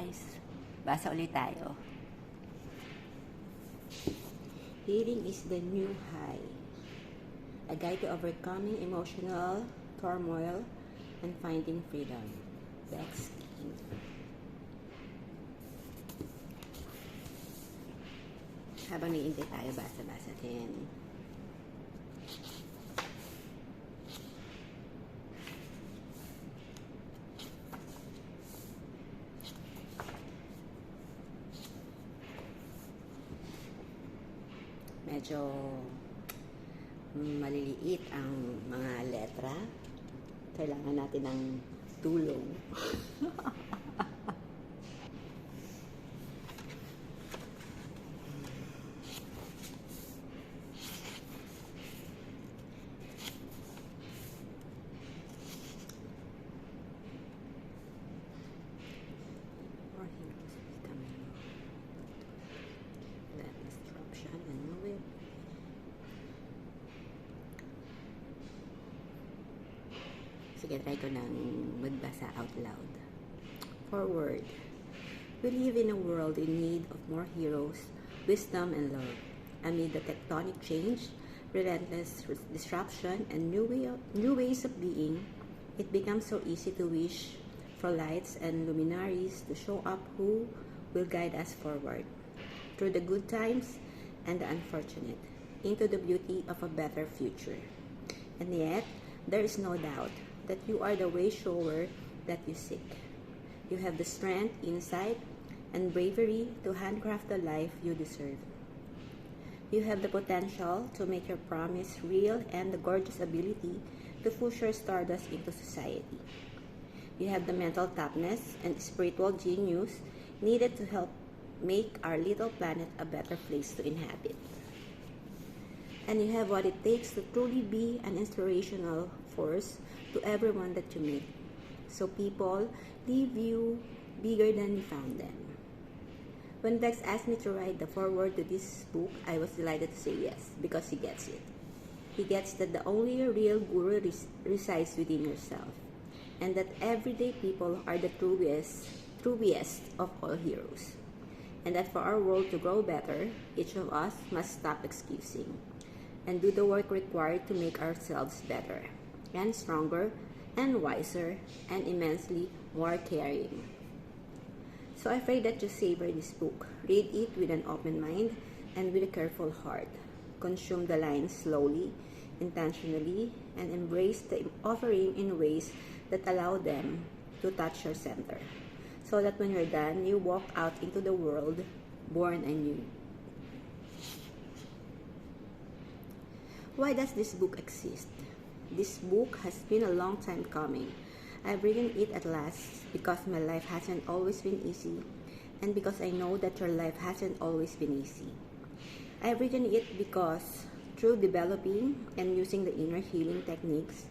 guys. Basa ulit tayo. Healing is the new high. A guide to overcoming emotional turmoil and finding freedom. Bex King. Habang niintay tayo, basa-basa din. Medyo maliliit ang mga letra. Kailangan natin ng tulong. Sige, try ko nang magbasa out loud. Foreword. We live in a world in need of more heroes, wisdom, and love. Amid the tectonic change, relentless disruption, and new ways of being, it becomes so easy to wish for lights and luminaries to show up who will guide us forward, through the good times and the unfortunate, into the beauty of a better future. And yet, there is no doubt that you are the way shower that you seek. You have the strength, insight, and bravery to handcraft the life you deserve. You have the potential to make your promise real and the gorgeous ability to push your stardust into society. You have the mental toughness and spiritual genius needed to help make our little planet a better place to inhabit. And you have what it takes to truly be an inspirational force to everyone that you meet. So people leave you bigger than you found them. When Bex asked me to write the foreword to this book, I was delighted to say yes, because he gets it. He gets that the only real guru resides within yourself, and that everyday people are the truest of all heroes. And that for our world to grow better, each of us must stop excusing and do the work required to make ourselves better, and stronger, and wiser, and immensely more caring. So I pray that you savor this book. Read it with an open mind and with a careful heart. Consume the lines slowly, intentionally, and embrace the offering in ways that allow them to touch your center, so that when you're done, you walk out into the world born anew. Why does this book exist? This book has been a long time coming. I've written it at last because my life hasn't always been easy, and because I know that your life hasn't always been easy. I've written it because through developing and using the inner healing techniques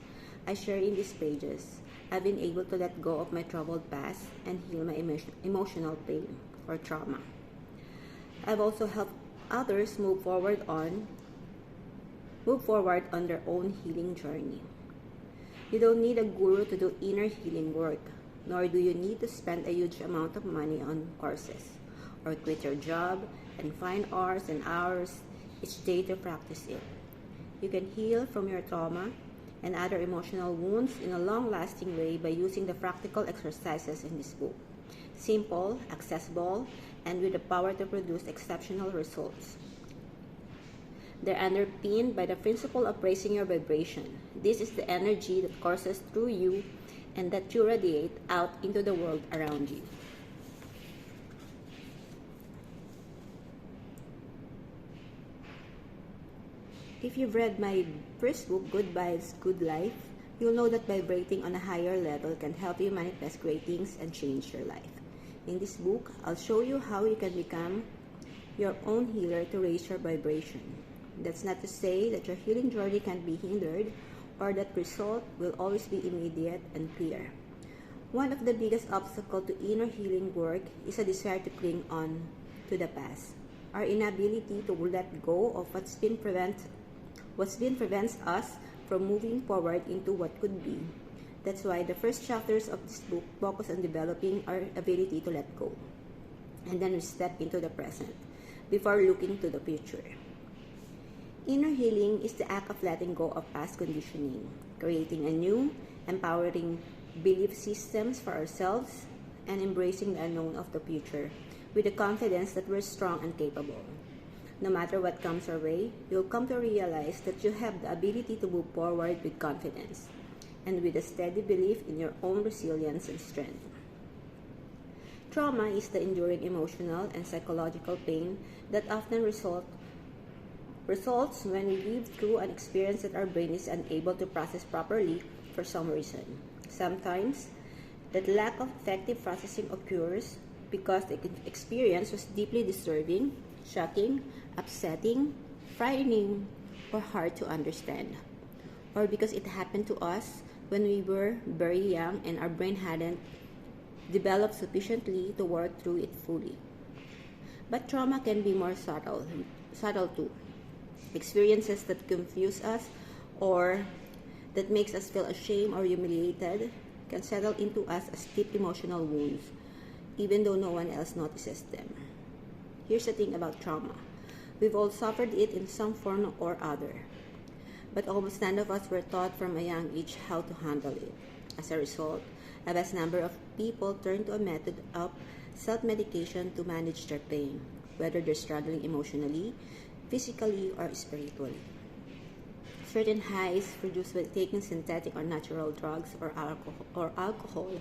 I share in these pages, I've been able to let go of my troubled past and heal my emotional pain or trauma. I've also helped others move forward on their own healing journey. You don't need a guru to do inner healing work, nor do you need to spend a huge amount of money on courses, or quit your job and find hours and hours each day to practice it. You can heal from your trauma and other emotional wounds in a long-lasting way by using the practical exercises in this book. Simple, accessible, and with the power to produce exceptional results. They're underpinned by the principle of raising your vibration. This is the energy that courses through you and that you radiate out into the world around you. If you've read my first book, Good Vibes, Good Life, you'll know that vibrating on a higher level can help you manifest great things and change your life. In this book, I'll show you how you can become your own healer to raise your vibration. That's not to say that your healing journey can be hindered or that result will always be immediate and clear. One of the biggest obstacles to inner healing work is a desire to cling on to the past. Our inability to let go of what's been prevents us from moving forward into what could be. That's why the first chapters of this book focus on developing our ability to let go. And then we step into the present before looking to the future. Inner healing is the act of letting go of past conditioning, creating a new, empowering belief systems for ourselves, and embracing the unknown of the future with the confidence that we're strong and capable. No matter what comes our way, you'll come to realize that you have the ability to move forward with confidence and with a steady belief in your own resilience and strength. Trauma is the enduring emotional and psychological pain that often results when we live through an experience that our brain is unable to process properly for some reason. Sometimes, that lack of effective processing occurs because the experience was deeply disturbing, shocking, upsetting, frightening, or hard to understand. Or because it happened to us when we were very young and our brain hadn't developed sufficiently to work through it fully. But trauma can be more subtle too. Experiences that confuse us or that makes us feel ashamed or humiliated can settle into us as deep emotional wounds, even though no one else notices them. Here's the thing about trauma. We've all suffered it in some form or other, but almost none of us were taught from a young age how to handle it. As a result, a vast number of people turn to a method of self-medication to manage their pain, whether they're struggling emotionally, physically, or spiritually. Certain highs produced by taking synthetic or natural drugs or alcohol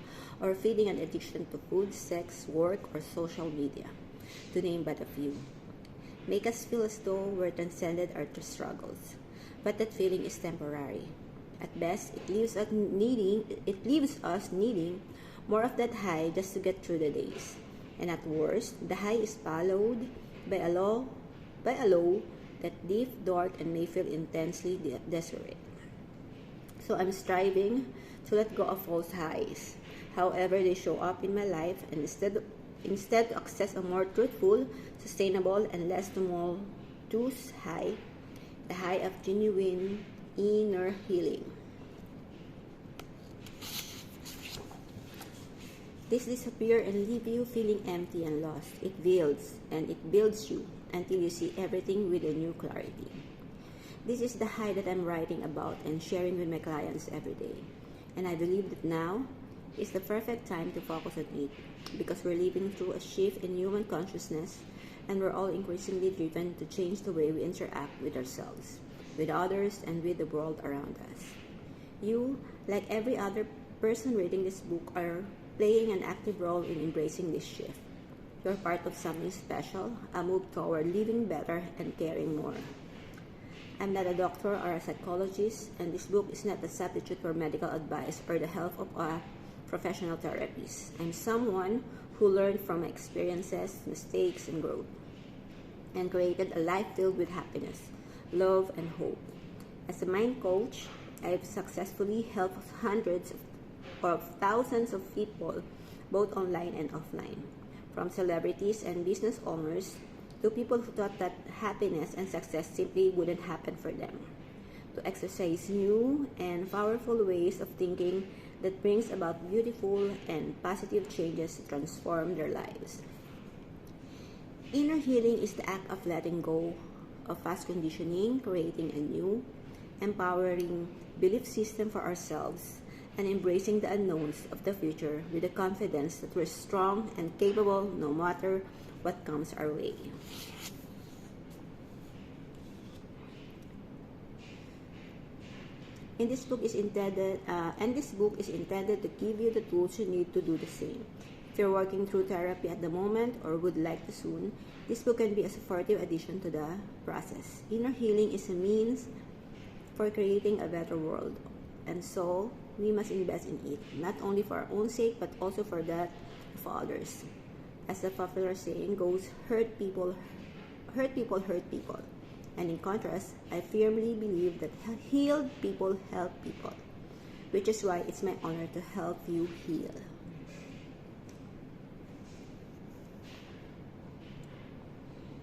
or feeding an addiction to food, sex, work, or social media, to name but a few, make us feel as though we're transcended our struggles. But that feeling is temporary. At best, it leaves us needing more of that high just to get through the days. And at worst, the high is followed by a low that deep, dark, and may feel intensely desperate. So I'm striving to let go of false highs, however they show up in my life, and instead to access a more truthful, sustainable, and less tumultuous high, the high of genuine inner healing. This disappear and leave you feeling empty and lost. It builds and it builds you until you see everything with a new clarity. This is the high that I'm writing about and sharing with my clients every day. And I believe that now is the perfect time to focus on it because we're living through a shift in human consciousness and we're all increasingly driven to change the way we interact with ourselves, with others, and with the world around us. You, like every other person reading this book, are playing an active role in embracing this shift. You're part of something special, a move toward living better and caring more. I'm not a doctor or a psychologist, and this book is not a substitute for medical advice or the help of a professional therapist. I'm someone who learned from my experiences, mistakes, and growth, and created a life filled with happiness, love, and hope. As a mind coach, I've successfully helped hundreds of thousands of people, both online and offline, from celebrities and business owners to people who thought that happiness and success simply wouldn't happen for them, to exercise new and powerful ways of thinking that brings about beautiful and positive changes to transform their lives. Inner healing is the act of letting go of past conditioning, creating a new, empowering belief system for ourselves, and embracing the unknowns of the future with the confidence that we're strong and capable no matter what comes our way. This book is intended to give you the tools you need to do the same. If you're working through therapy at the moment or would like to soon, this book can be a supportive addition to the process. Inner healing is a means for creating a better world, and so we must invest in it, not only for our own sake, but also for that of others. As the popular saying goes, hurt people hurt people. And in contrast, I firmly believe that healed people help people, which is why it's my honor to help you heal.